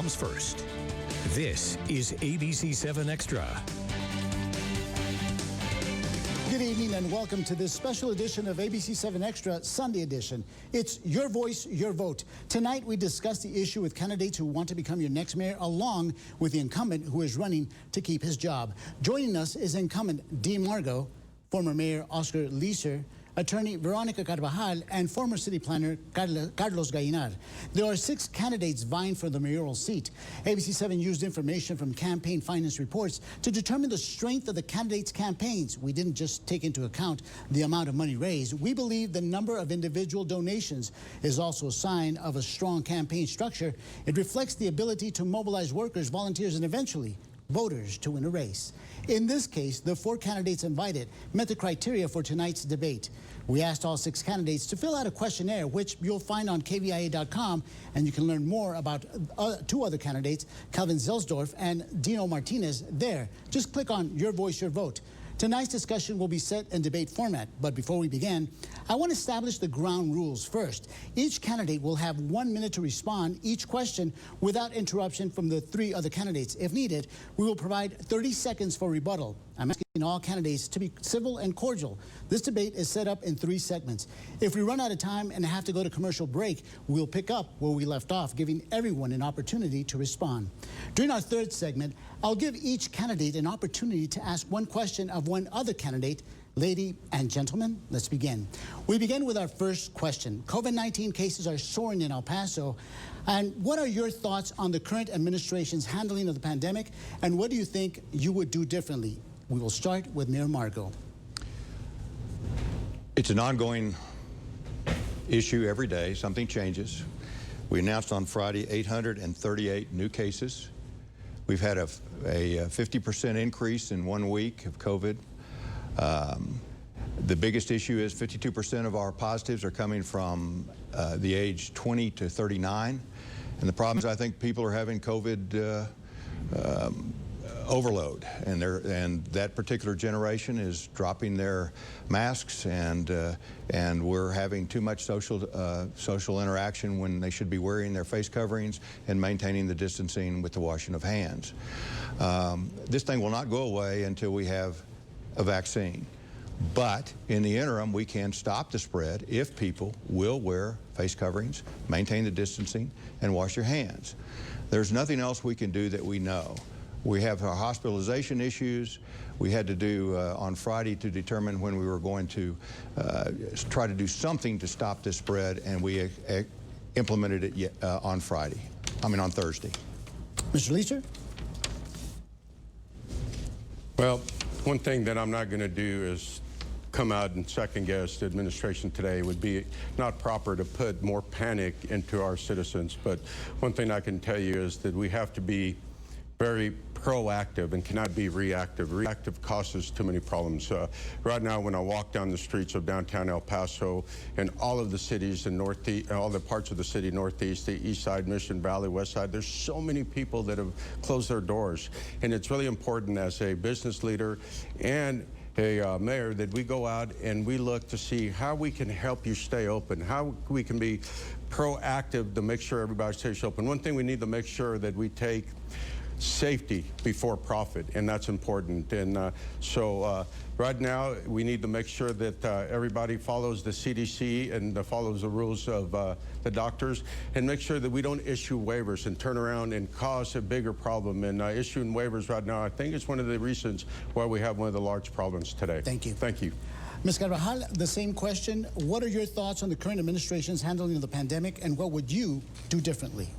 comes first. This is ABC-7 Extra. Good evening and welcome to this special edition of ABC-7 Extra Sunday edition. It's your voice, your vote. Tonight we discuss the issue with candidates who want to become your next mayor, along with the incumbent who is running to keep his job. Joining us is incumbent Dean Margo, former Mayor Oscar Leeser, Attorney Veronica Carvajal, and former city planner Carlos Gallinar. There are 6 candidates vying for the mayoral seat. ABC-7 used information from campaign finance reports to determine the strength of the candidates' campaigns. We didn't just take into account the amount of money raised. We believe the number of individual donations is also a sign of a strong campaign structure. It reflects the ability to mobilize workers, volunteers, and eventually voters to win a race. In this case, the 4 candidates invited met the criteria for tonight's debate. We asked all 6 candidates to fill out a questionnaire, which you'll find on kvia.com, and you can learn more about 2 other candidates, Calvin Zelsdorf and Dino Martinez, there. Just click on Your Voice, Your Vote. Tonight's discussion will be set in debate format, but before we begin, I want to establish the ground rules first. Each candidate will have 1 minute to respond each question without interruption from the 3 other candidates. If needed, we will provide 30 seconds for rebuttal. I'm asking all candidates to be civil and cordial. This debate is set up in 3 segments. If we run out of time and have to go to commercial break, we'll pick up where we left off, giving everyone an opportunity to respond. During our 3rd segment, I'll give each candidate an opportunity to ask 1 question of 1 other candidate. Lady and gentlemen, let's begin. We begin with our first question. COVID-19 cases are soaring in El Paso. And what are your thoughts on the current administration's handling of the pandemic? And what do you think you would do differently? We will start with Mayor Margo. It's an ongoing issue every day. Something changes. We announced on Friday 838 new cases. We've had a 50% increase in 1 week of COVID. The biggest issue is 52% of our positives are coming from the age 20 to 39. And the problem is I think people are having COVID overload, and that particular generation is dropping their masks, and we're having too much social interaction when they should be wearing their face coverings and maintaining the distancing with the washing of hands. This thing will not go away until we have a vaccine. But in the interim, we can stop the spread if people will wear face coverings, maintain the distancing, and wash their hands. There's nothing else we can do that we know. We have our hospitalization issues. We had to do on Friday to determine when we were going to try to do something to stop this spread, and we implemented it on Thursday. Mr. Leeser? Well, one thing that I'm not going to do is come out and second-guess the administration today. It would be not proper to put more panic into our citizens. But one thing I can tell you is that we have to be very proactive and cannot be reactive. Reactive causes too many problems. Right now, when I walk down the streets of downtown El Paso and all of the cities in Northeast, all the parts of the city, Northeast, the East Side, Mission Valley, West Side, there's so many people that have closed their doors. And it's really important as a business leader and a mayor that we go out and we look to see how we can help you stay open, how we can be proactive to make sure everybody stays open. One thing we need to make sure that we take safety before profit, and that's important. And so right now we need to make sure that everybody follows the CDC and follows the rules of the doctors, and make sure that we don't issue waivers and turn around and cause a bigger problem. And issuing waivers right now, I think, is one of the reasons why we have one of the large problems today. Thank you. Thank you. Ms. Carvajal, the same question. What are your thoughts on the current administration's handling of the pandemic, and what would you do differently?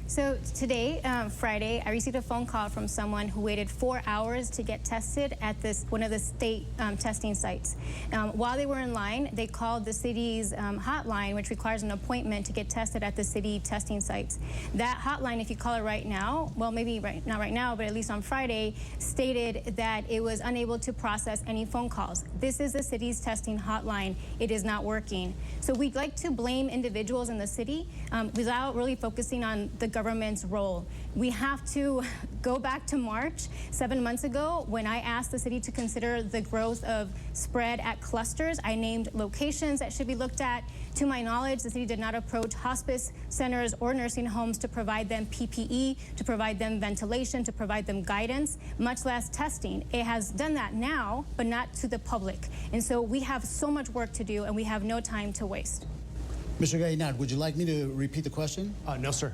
So today, Friday, I received a phone call from someone who waited 4 hours to get tested at one of the state testing sites. While they were in line, they called the city's hotline, which requires an appointment to get tested at the city testing sites. That hotline, if you call it right now, well, maybe not right now, but at least on Friday, stated that it was unable to process any phone calls. This is the city's testing hotline. It is not working. So we'd like to blame individuals in the city without really focusing on the government government's role. We have to go back to March, 7 months ago, when I asked the city to consider the growth of spread at clusters. I named locations that should be looked at. To my knowledge, the city did not approach hospice centers or nursing homes to provide them PPE, to provide them ventilation, to provide them guidance, much less testing. It has done that now, but not to the public. And so we have so much work to do, and we have no time to waste. Mr. Gallinard, would you like me to repeat the question? No, sir.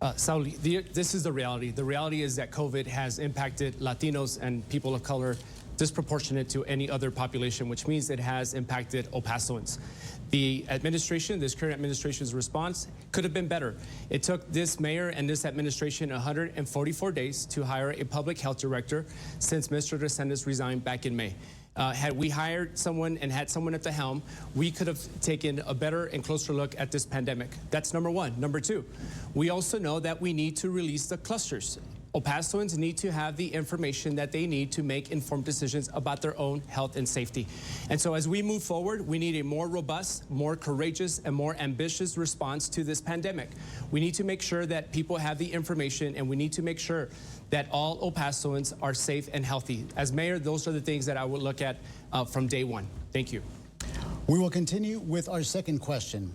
Sauli, this is the reality. The reality is that COVID has impacted Latinos and people of color disproportionate to any other population, which means it has impacted El Pasoans. The administration, this current administration's response could have been better. It took this mayor and this administration 144 days to hire a public health director since Mr. DeSantis resigned back in May. Had we hired someone and had someone at the helm, we could have taken a better and closer look at this pandemic. That's number one. Number two, we also know that we need to release the clusters. El Pasoans need to have the information that they need to make informed decisions about their own health and safety. And so as we move forward, we need a more robust, more courageous, and more ambitious response to this pandemic. We need to make sure that people have the information, and we need to make sure that all El Pasoans are safe and healthy. As mayor, those are the things that I would look at from day one. Thank you. We will continue with our second question.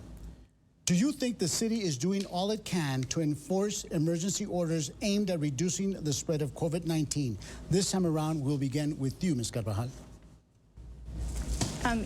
Do you think the city is doing all it can to enforce emergency orders aimed at reducing the spread of COVID-19? This time around, we'll begin with you, Ms. Carvajal.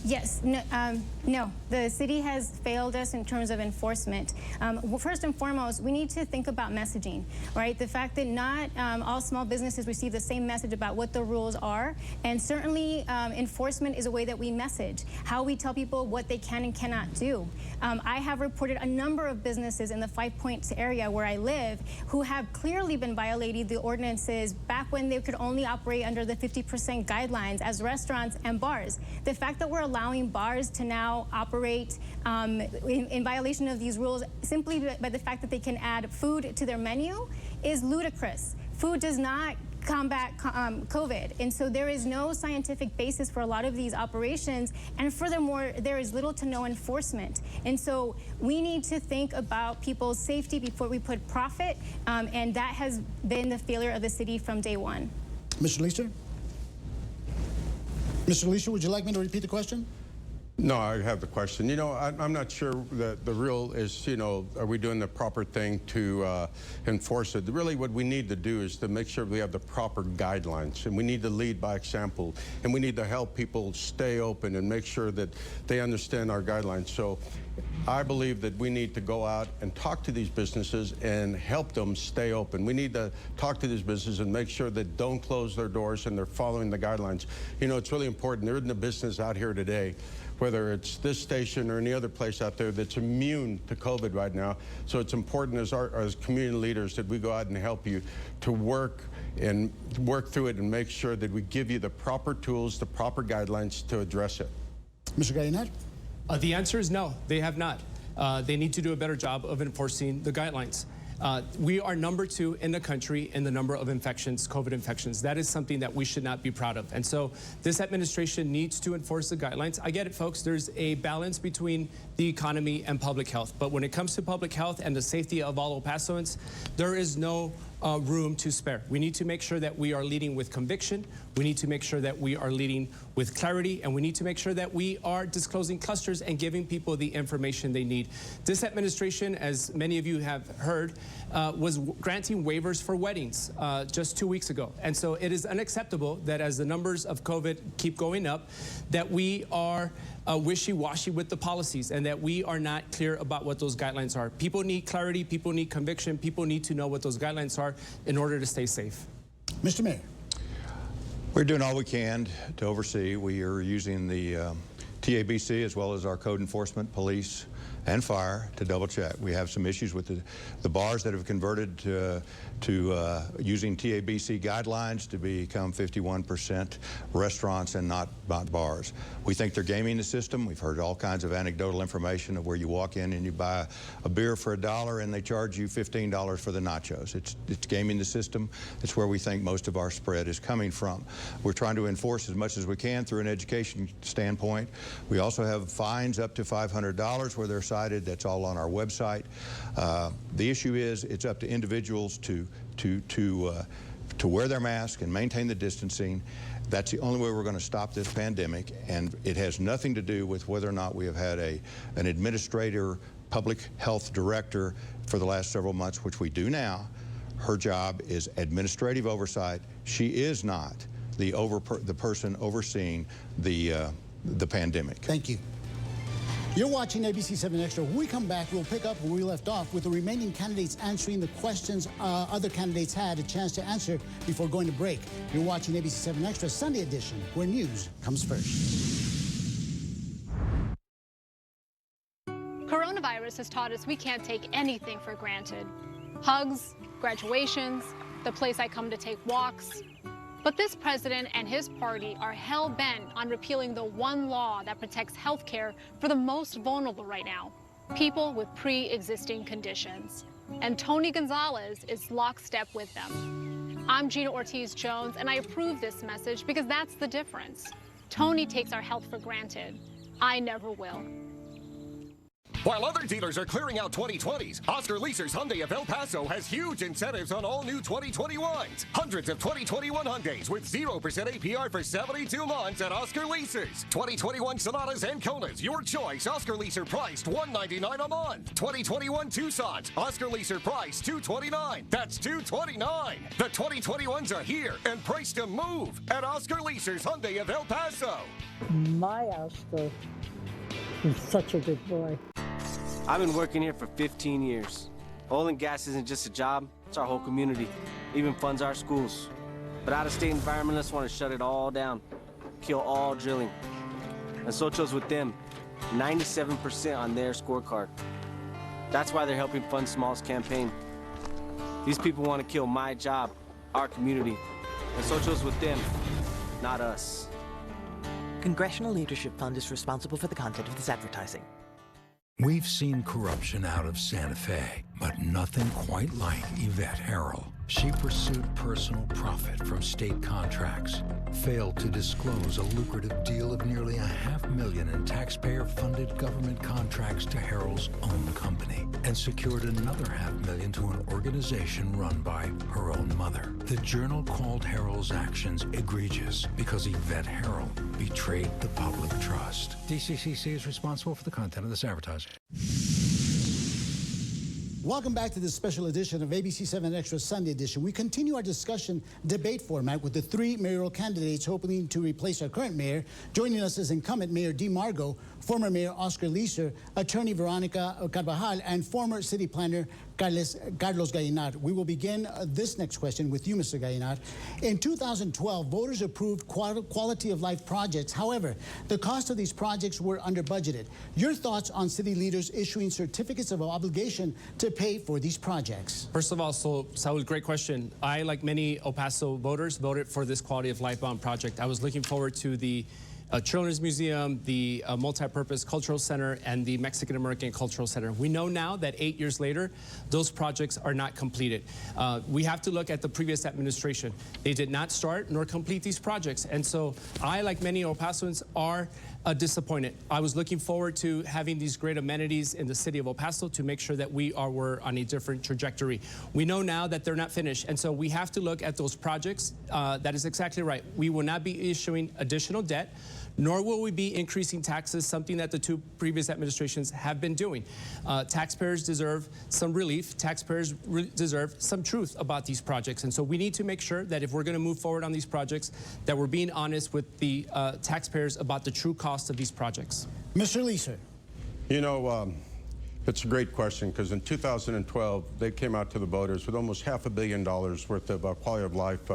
Yes, no, the city has failed us in terms of enforcement. Well, first and foremost, we need to think about messaging, right? The fact that not all small businesses receive the same message about what the rules are, and certainly enforcement is a way that we message, how we tell people what they can and cannot do. I have reported a number of businesses in the 5 Points area where I live who have clearly been violating the ordinances back when they could only operate under the 50% guidelines as restaurants and bars. The fact that we're allowing bars to now operate in violation of these rules simply by the fact that they can add food to their menu is ludicrous. Food does not combat COVID, and so there is no scientific basis for a lot of these operations, and furthermore, there is little to no enforcement. And so we need to think about people's safety before we put profit, and that has been the failure of the city from day one. Mr. Leisure? Mr. Leisure, would you like me to repeat the question? No, I have the question. You know, I'm not sure that the real is, you know, are we doing the proper thing to enforce it? Really what we need to do is to make sure we have the proper guidelines, and we need to lead by example, and we need to help people stay open and make sure that they understand our guidelines. So I believe that we need to go out and talk to these businesses and help them stay open. We need to talk to these businesses and make sure that don't close their doors and they're following the guidelines. You know, it's really important. There isn't a business out here today, whether it's this station or any other place out there, that's immune to COVID right now. So it's important as community leaders that we go out and help you to work through it and make sure that we give you the proper tools, the proper guidelines to address it. Mr. Gallinard? The answer is no, they have not. They need to do a better job of enforcing the guidelines. We are number 2 in the country in the number of infections, COVID infections. That is something that we should not be proud of. And so this administration needs to enforce the guidelines. I get it, folks. There's a balance between the economy and public health. But when it comes to public health and the safety of all El Pasoans, there is no room to spare. We need to make sure that we are leading with conviction. We need to make sure that we are leading with clarity, and we need to make sure that we are disclosing clusters and giving people the information they need. This administration, as many of you have heard, was granting waivers for weddings just 2 weeks ago. And so it is unacceptable that as the numbers of COVID keep going up, that we are wishy-washy with the policies and that we are not clear about what those guidelines are. People need clarity, people need conviction, people need to know what those guidelines are in order to stay safe. Mr. Mayor. We're doing all we can to oversee. We are using the TABC as well as our code enforcement, police, and fire to double check. We have some issues with the bars that have converted to using TABC guidelines to become 51% restaurants and not bars. We think they're gaming the system. We've heard all kinds of anecdotal information of where you walk in and you buy a beer for $1 and they charge you $15 for the nachos. It's gaming the system. It's where we think most of our spread is coming from. We're trying to enforce as much as we can through an education standpoint. We also have fines up to $500 where there they're cited. That's all on our website. The issue is it's up to individuals to wear their mask and maintain the distancing. That's the only way we're going to stop this pandemic, and it has nothing to do with whether or not we have had an administrator, public health director for the last several months, which we do now. Her job is administrative oversight. She is not the person overseeing the pandemic. Thank you. You're watching ABC-7 Extra. When we come back, we'll pick up where we left off with the remaining candidates answering the questions other candidates had a chance to answer before going to break. You're watching ABC-7 Extra Sunday edition, where news comes first. Coronavirus has taught us we can't take anything for granted. Hugs, graduations, the place I come to take walks. But this president and his party are hell-bent on repealing the one law that protects health care for the most vulnerable right now, people with pre-existing conditions. And Tony Gonzalez is lockstep with them. I'm Gina Ortiz-Jones, and I approve this message because that's the difference. Tony takes our health for granted. I never will. While other dealers are clearing out 2020s, Oscar Leaser's Hyundai of El Paso has huge incentives on all new 2021s. Hundreds of 2021 Hyundais with 0% APR for 72 months at Oscar Leaser's. 2021 Sonatas and Konas, your choice. Oscar Leaser priced $199 a month. 2021 Tucsons, Oscar Leaser price $229. That's $229. The 2021s are here and priced to move at Oscar Leaser's Hyundai of El Paso. My Oscar is such a good boy. I've been working here for 15 years. Oil and gas isn't just a job, it's our whole community. Even funds our schools. But out-of-state environmentalists want to shut it all down, kill all drilling. And so chose with them, 97% on their scorecard. That's why they're helping fund Small's campaign. These people want to kill my job, our community. And so chose with them, not us. Congressional Leadership Fund is responsible for the content of this advertising. We've seen corruption out of Santa Fe, but nothing quite like Yvette Harrell. She pursued personal profit from state contracts, failed to disclose a lucrative deal of nearly $500,000 in taxpayer-funded government contracts to Harrell's own company, and secured another $500,000 to an organization run by her own mother. The Journal called Harrell's actions egregious because Yvette Harrell betrayed the public trust. DCCC is responsible for the content of this advertising. Welcome back to this special edition of ABC-7 Extra Sunday Edition. We continue our discussion debate format with the three mayoral candidates hoping to replace our current mayor. Joining us is incumbent Mayor Dee Margo, former Mayor Oscar Leaser, Attorney Veronica Carvajal, and former City Planner Carlos Gallinat. We will begin this next question with you, Mr. Gallinat. In 2012, voters approved quality of life projects. However, the cost of these projects were under budgeted. Your thoughts on city leaders issuing certificates of obligation to pay for these projects? First of all, Saul, great question. I, like many El Paso voters, voted for this quality of life bond project. I was looking forward to the Children's Museum, the Multi-Purpose Cultural Center, and the Mexican-American Cultural Center. We know now that 8 years later, those projects are not completed. We have to look at the previous administration. They did not start nor complete these projects. And so I, like many El Pasoans, are disappointed. I was looking forward to having these great amenities in the city of El Paso to make sure that we were on a different trajectory. We know now that they're not finished, and so we have to look at those projects. That is exactly right. We will not be issuing additional debt, nor will we be increasing taxes, something that the two previous administrations have been doing. Taxpayers deserve some relief. Taxpayers deserve some truth about these projects. And so we need to make sure that if we're going to move forward on these projects, that we're being honest with the taxpayers about the true cost of these projects. Mr. Leaser. You know, it's a great question, because in 2012, they came out to the voters with almost $500 million worth of quality of life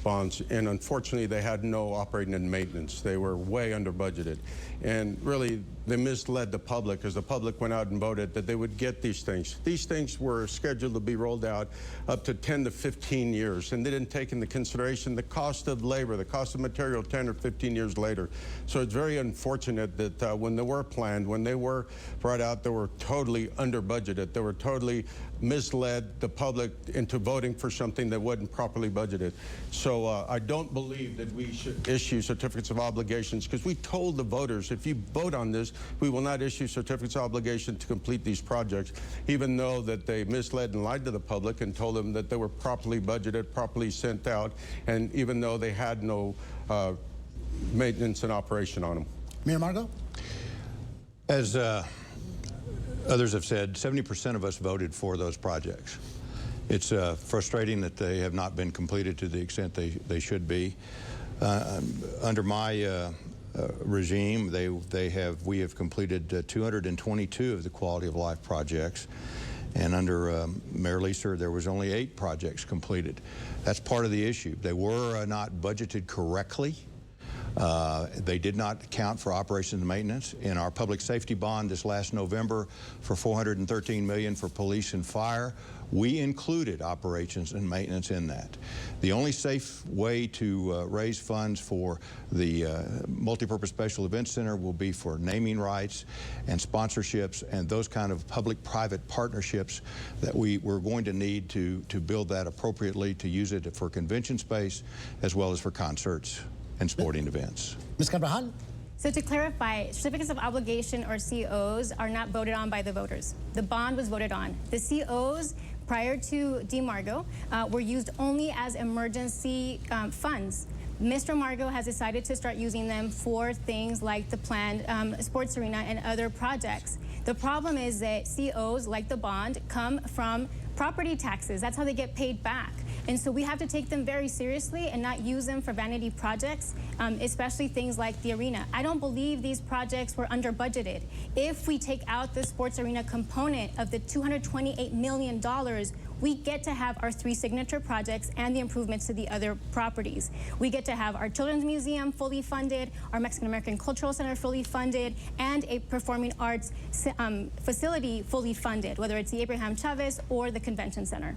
bonds, and unfortunately, they had no operating and maintenance. They were way under budgeted. And really, they misled the public, because the public went out and voted that they would get these things. These things were scheduled to be rolled out up to 10 to 15 years, and they didn't take into consideration the cost of labor, the cost of material 10 or 15 years later. So it's very unfortunate that when they were planned, when they were brought out, they were totally totally under budgeted. They were totally misled the public into voting for something that wasn't properly budgeted. So I don't believe that we should issue certificates of obligations, because we told the voters, if you vote on this, we will not issue certificates of obligation to complete these projects, even though that they misled and lied to the public and told them that they were properly budgeted, properly sent out, and even though they had no maintenance and operation on them. Mayor Margo? As others have said, 70% of us voted for those projects. It's frustrating that they have not been completed to the extent they should be. Under my regime, we have completed 222 of the quality of life projects, and under Mayor Leeser, there was only 8 projects completed. That's part of the issue. They were not budgeted correctly. They did not account for operations and maintenance. In our public safety bond this last November for $413 million for police and fire, we included operations and maintenance in that. The only safe way to raise funds for the Multipurpose Special Events Center will be for naming rights and sponsorships and those kind of public-private partnerships that we're going to need to build that appropriately, to use it for convention space as well as for concerts and sporting events. Ms. Carvajal? So to clarify, certificates of obligation, or COs, are not voted on by the voters. The bond was voted on. The COs prior to DeMargo were used only as emergency funds. Mr. Margo has decided to start using them for things like the planned sports arena and other projects. The problem is that COs, like the bond, come from property taxes. That's how they get paid back. And so we have to take them very seriously and not use them for vanity projects, especially things like the arena. I don't believe these projects were under budgeted. If we take out the sports arena component of the $228 million, we get to have our 3 signature projects and the improvements to the other properties. We get to have our Children's Museum fully funded, our Mexican-American Cultural Center fully funded, and a performing arts facility fully funded, whether it's the Abraham Chavez or the Convention Center.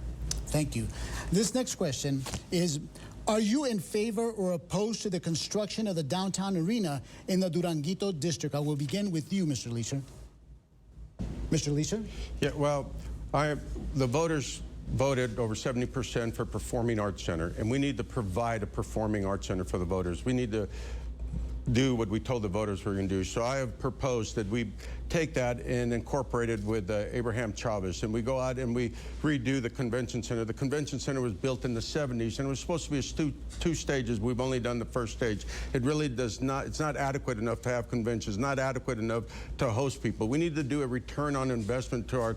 Thank you. This next question is, are you in favor or opposed to the construction of the downtown arena in the Durangito district? I will begin with you, Mr. Leeser. Mr. Leeser? Yeah, well, the voters voted over 70% for Performing Arts Center, and we need to provide a Performing Arts Center for the voters. We need to do what we told the voters we were going to do. So I have proposed that we take that and incorporate it with Abraham Chavez, and we go out and we redo the convention center. The convention center was built in the 70s, and it was supposed to be two stages. We've only done the first stage. It really does not, it's not adequate enough to have conventions, not adequate enough to host people. We need to do a return on investment to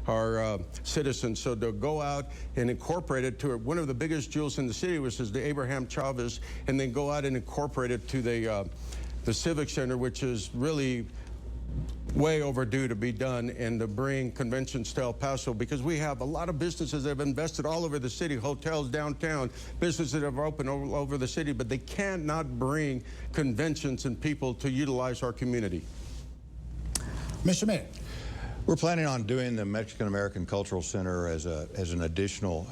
our citizens. So to go out and incorporate it to one of the biggest jewels in the city, which is the Abraham Chavez, and then go out and incorporate it to the Civic Center, which is really way overdue to be done, and to bring conventions to El Paso, because we have a lot of businesses that have invested all over the city, hotels downtown, businesses that have opened all over the city, but they cannot bring conventions and people to utilize our community. Mr. Mayor. We're planning on doing the Mexican-American Cultural Center as an additional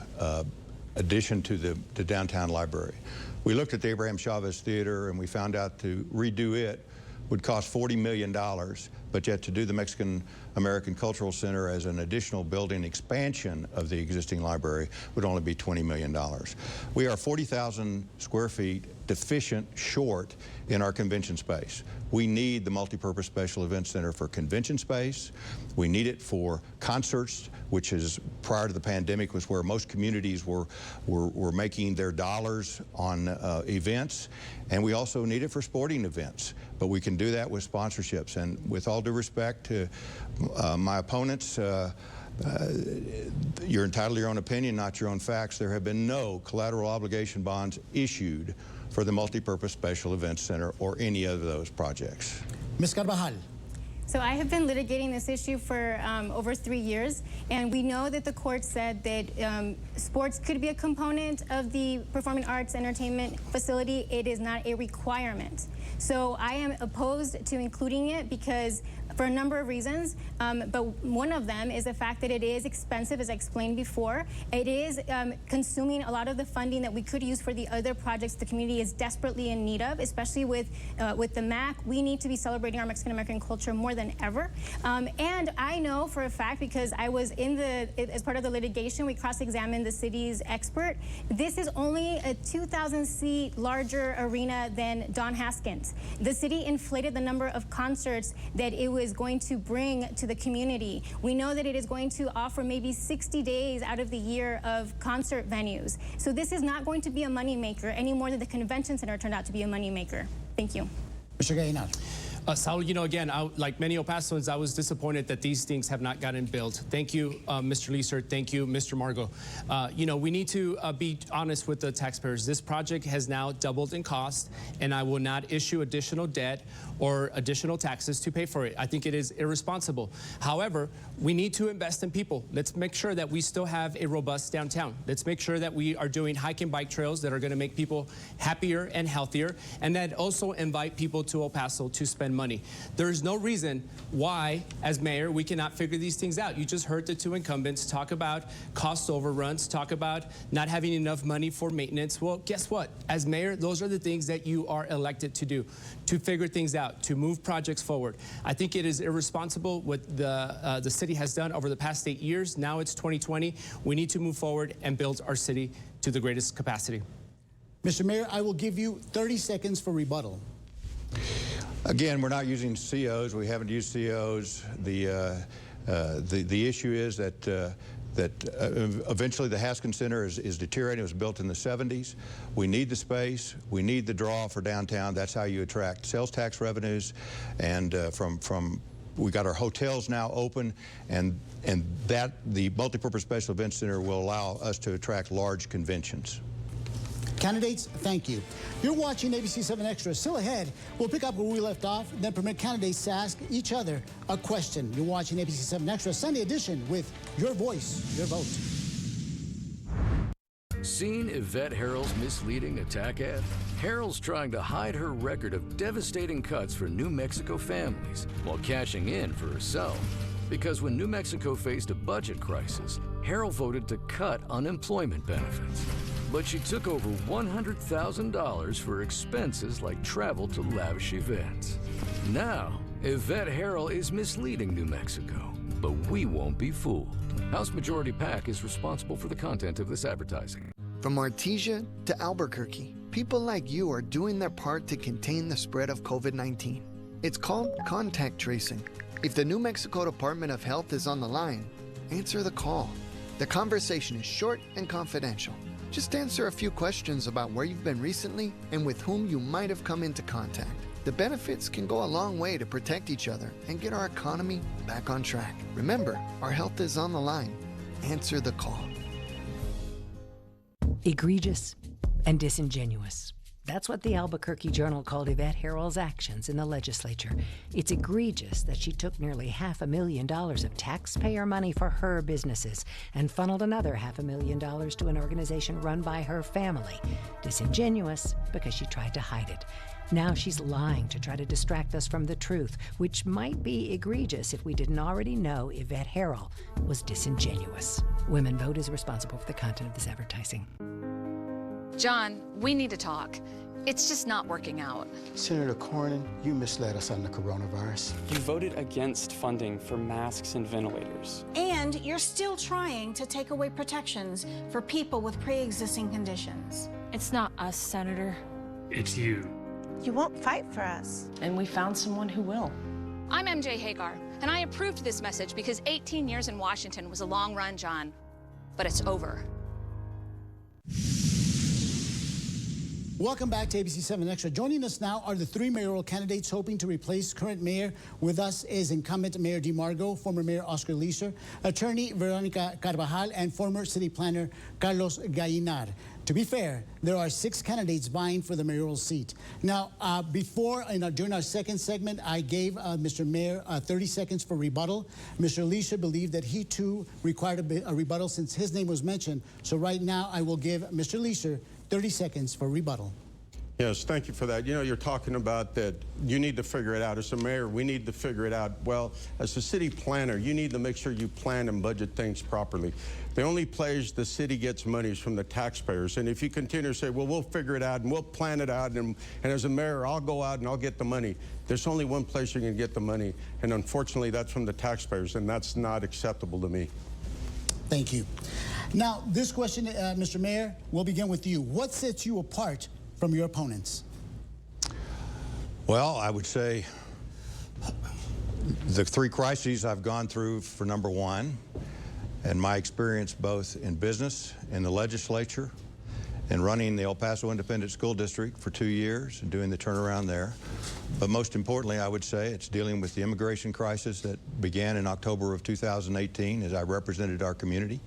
addition to the downtown library. We looked at the Abraham Chavez Theater, and we found out to redo it would cost $40 million, but yet to do the Mexican-American Cultural Center as an additional building expansion of the existing library would only be $20 million. We are 40,000 square feet deficient short in our convention space. We need the Multipurpose Special Events Center for convention space. We need it for concerts, which is, prior to the pandemic, was where most communities were making their dollars on events. And we also need it for sporting events. But we can do that with sponsorships. And with all due respect to my opponents, you're entitled to your own opinion, not your own facts. There have been no collateral obligation bonds issued for the Multipurpose Special Events Center or any of those projects. Ms. Carvajal. So I have been litigating this issue for over 3 years, and we know that the court said that sports could be a component of the performing arts entertainment facility. It is not a requirement. So I am opposed to including it because for a number of reasons, but one of them is the fact that it is expensive, as I explained before. It is consuming a lot of the funding that we could use for the other projects the community is desperately in need of, especially with the MAC. We need to be celebrating our Mexican-American culture more than ever. And I know for a fact, because I was as part of the litigation, we cross-examined the city's expert. This is only a 2,000-seat larger arena than Don Haskins. The city inflated the number of concerts that it was going to bring to the community. We know that it is going to offer maybe 60 days out of the year of concert venues. So this is not going to be a moneymaker any more than the convention center turned out to be a moneymaker. Thank you. Mr. Gallinard. Saul, you know, again, like many El Pasoans, I was disappointed that these things have not gotten built. Thank you, Mr. Leeser. Thank you, Mr. Margo. You know, we need to be honest with the taxpayers. This project has now doubled in cost, and I will not issue additional debt or additional taxes to pay for it. I think it is irresponsible. However, we need to invest in people. Let's make sure that we still have a robust downtown. Let's make sure that we are doing hike and bike trails that are going to make people happier and healthier, and that also invite people to El Paso to spend money. There is no reason why, as mayor, we cannot figure these things out. You just heard the two incumbents talk about cost overruns, talk about not having enough money for maintenance. Well, guess what? As mayor, those are the things that you are elected to do, to figure things out, to move projects forward. I think it is irresponsible what the city has done over the past 8 years. Now it's 2020. We need to move forward and build our city to the greatest capacity. Mr. Mayor, I will give you 30 seconds for rebuttal. Again, we're not using COs. We haven't used COs. The issue is that eventually the Haskins Center is deteriorating. It was built in the 70s. We need the space. We need the draw for downtown. That's how you attract sales tax revenues. And we got our hotels now open, and that the multipurpose special event center will allow us to attract large conventions. Candidates, thank you. You're watching ABC-7 Extra. Still ahead, we'll pick up where we left off, then permit candidates to ask each other a question. You're watching ABC-7 Extra Sunday edition with Your Voice, Your Vote. Seen Yvette Harrell's misleading attack ad? Harrell's trying to hide her record of devastating cuts for New Mexico families while cashing in for herself. Because when New Mexico faced a budget crisis, Harrell voted to cut unemployment benefits. But she took over $100,000 for expenses like travel to lavish events. Now, Yvette Harrell is misleading New Mexico, but we won't be fooled. House Majority PAC is responsible for the content of this advertising. From Artesia to Albuquerque, people like you are doing their part to contain the spread of COVID-19. It's called contact tracing. If the New Mexico Department of Health is on the line, answer the call. The conversation is short and confidential. Just answer a few questions about where you've been recently and with whom you might have come into contact. The benefits can go a long way to protect each other and get our economy back on track. Remember, our health is on the line. Answer the call. Egregious and disingenuous. That's what the Albuquerque Journal called Yvette Harrell's actions in the legislature. It's egregious that she took nearly $500,000 of taxpayer money for her businesses and funneled another $500,000 to an organization run by her family. Disingenuous because she tried to hide it. Now she's lying to try to distract us from the truth, which might be egregious if we didn't already know Yvette Harrell was disingenuous. Women Vote is responsible for the content of this advertising. John, we need to talk. It's just not working out. Senator Cornyn, you misled us on the coronavirus. You voted against funding for masks and ventilators. And you're still trying to take away protections for people with pre-existing conditions. It's not us, Senator. It's you. You won't fight for us. And we found someone who will. I'm MJ Hagar, and I approved this message because 18 years in Washington was a long run, John. But it's over. Welcome back to ABC-7 Extra. Joining us now are the three mayoral candidates hoping to replace current mayor. With us is incumbent Mayor DeMargo, former Mayor Oscar Leeser, attorney Veronica Carvajal, and former city planner Carlos Gallinard. To be fair, there are 6 candidates vying for the mayoral seat. Now, during our second segment, I gave Mr. Mayor 30 seconds for rebuttal. Mr. Leeser believed that he too required a rebuttal since his name was mentioned. So right now, I will give Mr. Leeser 30 seconds for rebuttal. Yes, thank you for that. You know, you're talking about that you need to figure it out. As a mayor, we need to figure it out. Well, as a city planner, you need to make sure you plan and budget things properly. The only place the city gets money is from the taxpayers. And if you continue to say, well, we'll figure it out and we'll plan it out, and as a mayor, I'll go out and I'll get the money. There's only one place you're going to get the money, and unfortunately, that's from the taxpayers, and that's not acceptable to me. Thank you. Now, this question, Mr. Mayor, we'll begin with you. What sets you apart from your opponents? Well, I would say the three crises I've gone through for number one, and my experience both in business, in the legislature, and running the El Paso Independent School District for 2 years and doing the turnaround there. But most importantly, I would say it's dealing with the immigration crisis that began in October of 2018 as I represented our community.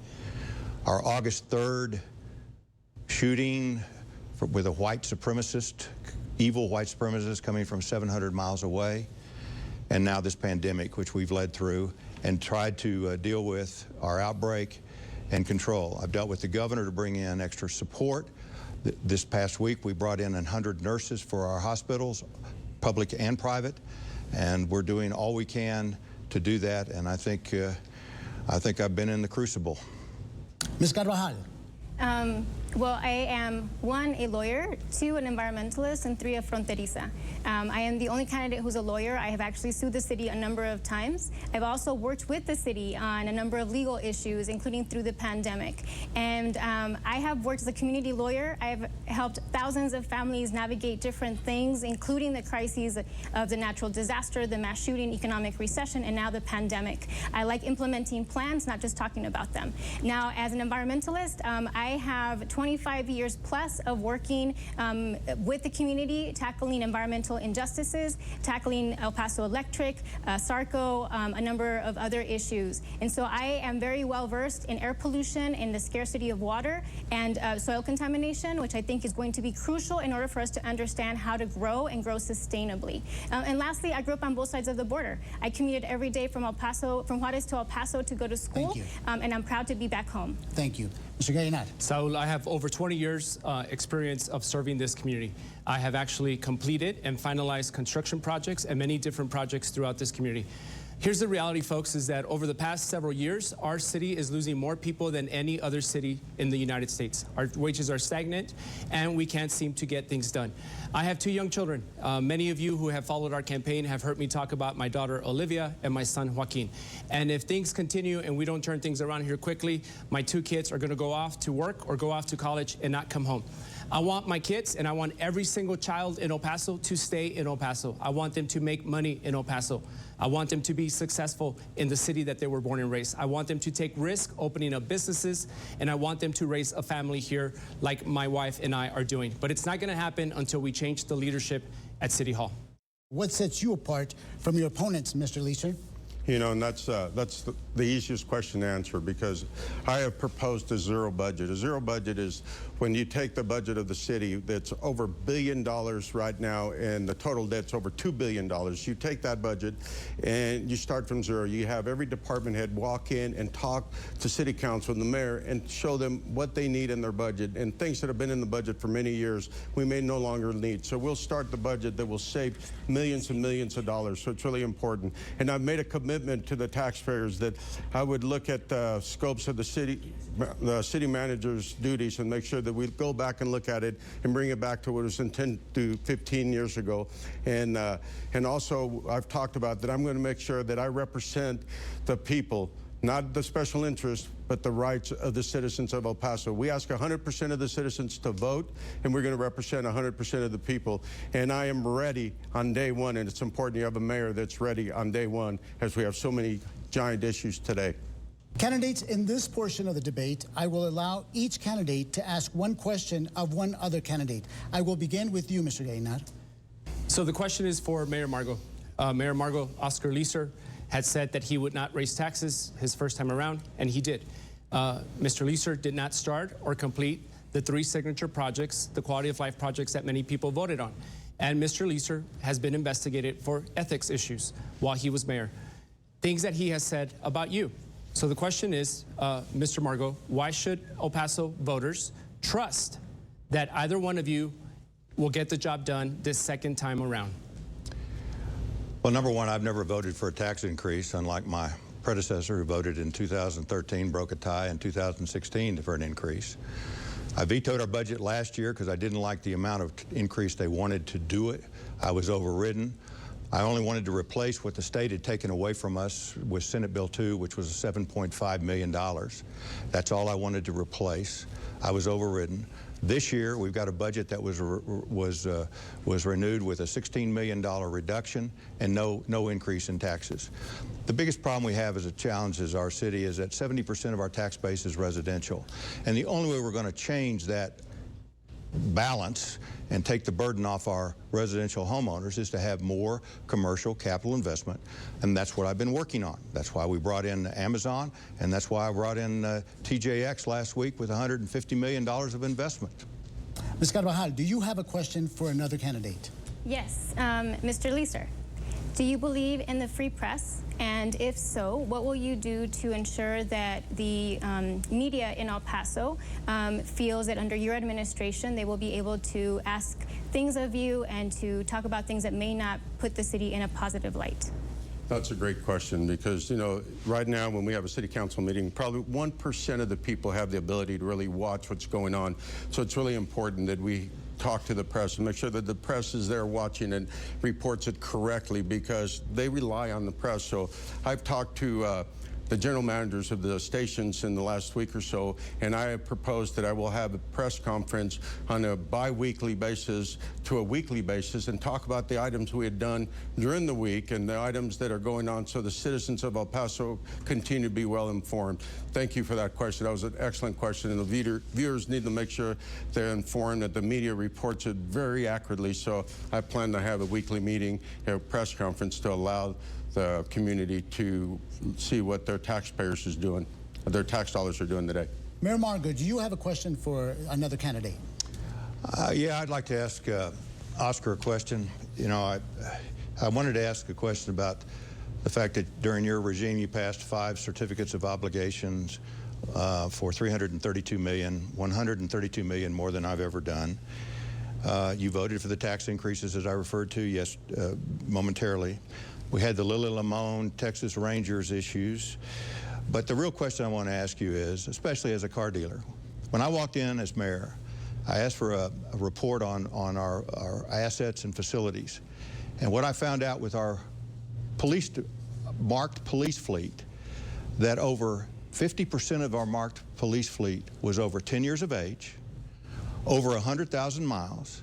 Our August 3rd shooting with a white supremacist, evil white supremacist coming from 700 miles away, and now this pandemic, which we've led through and tried to deal with our outbreak and control. I've dealt with the governor to bring in extra support. This past week, we brought in 100 nurses for our hospitals, public and private, and we're doing all we can to do that, and I think I've been in the crucible. Ms. Carvajal. Well, I am, 1, a lawyer, 2, an environmentalist, and 3, a fronteriza. I am the only candidate who's a lawyer. I have actually sued the city a number of times. I've also worked with the city on a number of legal issues, including through the pandemic. And I have worked as a community lawyer. I have helped thousands of families navigate different things, including the crises of the natural disaster, the mass shooting, economic recession, and now the pandemic. I like implementing plans, not just talking about them. Now, as an environmentalist, I have 25 years plus of working with the community, tackling environmental injustices, tackling El Paso Electric, SARCO, a number of other issues. And so I am very well versed in air pollution, in the scarcity of water, and soil contamination, which I think is going to be crucial in order for us to understand how to grow and grow sustainably. And lastly, I grew up on both sides of the border. I commuted every day from Juarez to El Paso to go to school, and I'm proud to be back home. Thank you. Mr. Gallinat. Saul, I have over 20 years experience of serving this community. I have actually completed and finalized construction projects and many different projects throughout this community. Here's the reality, folks, is that over the past several years, our city is losing more people than any other city in the United States. Our wages are stagnant, and we can't seem to get things done. I have 2 young children. Many of you who have followed our campaign have heard me talk about my daughter, Olivia, and my son, Joaquin. And if things continue and we don't turn things around here quickly, my 2 kids are going to go off to work or go off to college and not come home. I want my kids, and I want every single child in El Paso to stay in El Paso. I want them to make money in El Paso. I want them to be successful in the city that they were born and raised. I want them to take risks opening up businesses, and I want them to raise a family here like my wife and I are doing. But it's not going to happen until we change the leadership at City Hall. What sets you apart from your opponents, Mr. Leeser? You know, and that's the easiest question to answer, because I have proposed a zero budget. A zero budget is when you take the budget of the city that's over $1 billion right now, and the total debt's over $2 billion. You take that budget and you start from zero. You have every department head walk in and talk to city council and the mayor and show them what they need in their budget, and things that have been in the budget for many years we may no longer need. So we'll start the budget that will save millions and millions of dollars. So it's really important. And I've made a commitment to the taxpayers that I would look at the scopes of the city manager's duties and make sure that we go back and look at it and bring it back to what it was intended to 15 years ago. And also, I've talked about that I'm going to make sure that I represent the people, not the special interest, but the rights of the citizens of El Paso. We ask 100% of the citizens to vote, and we're going to represent 100% of the people. And I am ready on day one, and it's important you have a mayor that's ready on day one, as we have so many giant issues today. Candidates, in this portion of the debate, I will allow each candidate to ask one question of one other candidate. I will begin with you, Mr. Gallinat. So the question is for Mayor Margo. Mayor Margo, Oscar Leeser had said that he would not raise taxes his first time around, and he did. Mr. Leeser did not start or complete the 3 signature projects, the quality of life projects that many people voted on. And Mr. Leeser has been investigated for ethics issues while he was mayor. Things that he has said about you. So the question is, Mr. Margo, why should El Paso voters trust that either one of you will get the job done this second time around? Well, number one, I've never voted for a tax increase, unlike my predecessor who voted in 2013, broke a tie in 2016 for an increase. I vetoed our budget last year because I didn't like the amount of increase they wanted to do it. I was overridden. I only wanted to replace what the state had taken away from us with Senate Bill 2, which was $7.5 million. That's all I wanted to replace. I was overridden. This year, we've got a budget that was renewed with a $16 million reduction and no increase in taxes. The biggest problem we have as a challenge as our city is that 70% of our tax base is residential. And the only way we're going to change that balance and take the burden off our residential homeowners is to have more commercial capital investment, and that's what I've been working on. That's why we brought in Amazon, and that's why I brought in TJX last week with $150 million of investment. Ms. Carvajal, do you have a question for another candidate? Yes, Mr. Leeser, do you believe in the free press? And if so, what will you do to ensure that the media in El Paso feels that under your administration they will be able to ask things of you and to talk about things that may not put the city in a positive light? That's a great question because, you know, right now when we have a city council meeting, probably 1% of the people have the ability to really watch what's going on. So it's really important that we talk to the press and make sure that the press is there watching and reports it correctly because they rely on the press. So I've talked to the general managers of the stations in the last week or so, and I have proposed that I will have a press conference on a bi-weekly basis to a weekly basis and talk about the items we had done during the week and the items that are going on so the citizens of El Paso continue to be well informed. Thank you for that question. That was an excellent question, and the viewers need to make sure they're informed that the media reports it very accurately. So I plan to have a weekly meeting, a press conference to allow the community to see what their taxpayers is doing, their tax dollars are doing today. Mayor Margo, do you have a question for another candidate? Yeah, I'd like to ask Oscar a question. You know, I wanted to ask a question about the fact that during your regime you passed 5 certificates of obligations for $332 million, $132 million more than I've ever done. You voted for the tax increases, as I referred to momentarily. We had the Lily Limon, Texas Rangers issues. But the real question I want to ask you is, especially as a car dealer, when I walked in as mayor, I asked for a report on our assets and facilities. And what I found out with our marked police fleet, that over 50% of our marked police fleet was over 10 years of age, over 100,000 miles,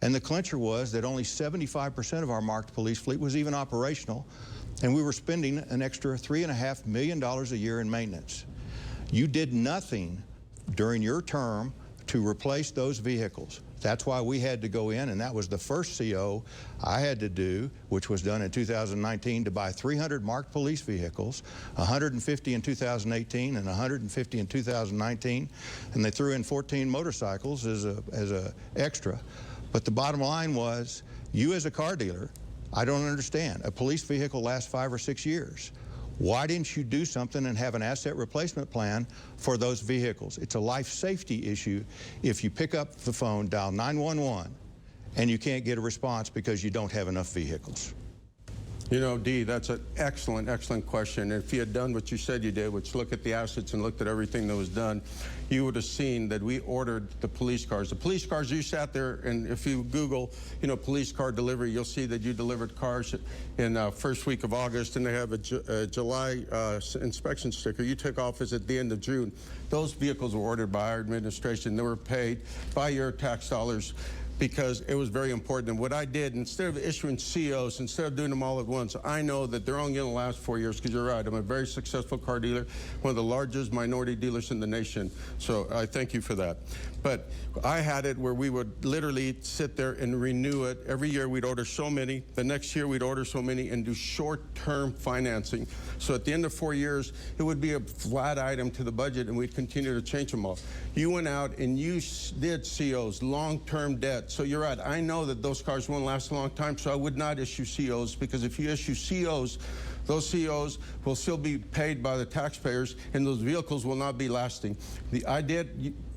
and the clincher was that only 75% of our marked police fleet was even operational, and we were spending an extra $3.5 million a year in maintenance. You did nothing during your term to replace those vehicles. That's why we had to go in, and that was the first CO I had to do, which was done in 2019, to buy 300 marked police vehicles, 150 in 2018 and 150 in 2019, and they threw in 14 motorcycles as a extra. But the bottom line was, you as a car dealer, I don't understand. A police vehicle lasts 5 or 6 years. Why didn't you do something and have an asset replacement plan for those vehicles? It's a life safety issue if you pick up the phone, dial 911, and you can't get a response because you don't have enough vehicles. You know, Dee, that's an excellent, excellent question. And if you had done what you said you did, which look at the assets and looked at everything that was done, you would have seen that we ordered the police cars. The police cars, you sat there, and if you Google, you know, police car delivery, you'll see that you delivered cars in first week of August, and they have a July inspection sticker. You took office at the end of June. Those vehicles were ordered by our administration. They were paid by your tax dollars, because it was very important. And what I did, instead of issuing COs, instead of doing them all at once, I know that they're only going to last 4 years, because you're right, I'm a very successful car dealer, one of the largest minority dealers in the nation. So I thank you for that. But I had it where we would literally sit there and renew it. Every year we'd order so many. The next year we'd order so many and do short-term financing. So at the end of 4 years, it would be a flat item to the budget, and we'd continue to change them all. You went out and you did COs, long-term debt. So you're right, I know that those cars won't last a long time, so I would not issue COs, because if you issue COs, those COs will still be paid by the taxpayers, and those vehicles will not be lasting.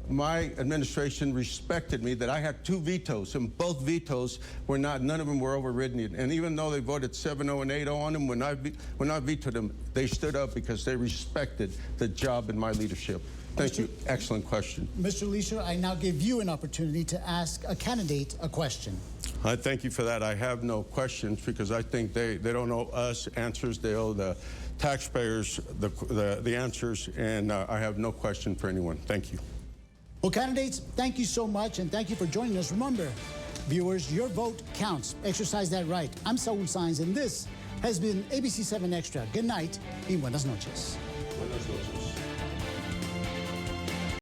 my administration respected me, that I had 2 vetoes, and both vetoes were none of them were overridden. And even though they voted 7-0 and 8-0 on them, when I vetoed them, they stood up because they respected the job in my leadership. Thank you. Excellent question. Mr. Leisure, I now give you an opportunity to ask a candidate a question. I thank you for that. I have no questions because I think they don't owe us answers. They owe the taxpayers the answers, and I have no question for anyone. Thank you. Well, candidates, thank you so much, and thank you for joining us. Remember, viewers, your vote counts. Exercise that right. I'm Saul Saenz, and this has been ABC 7 Extra. Good night y buenas noches. Buenas noches.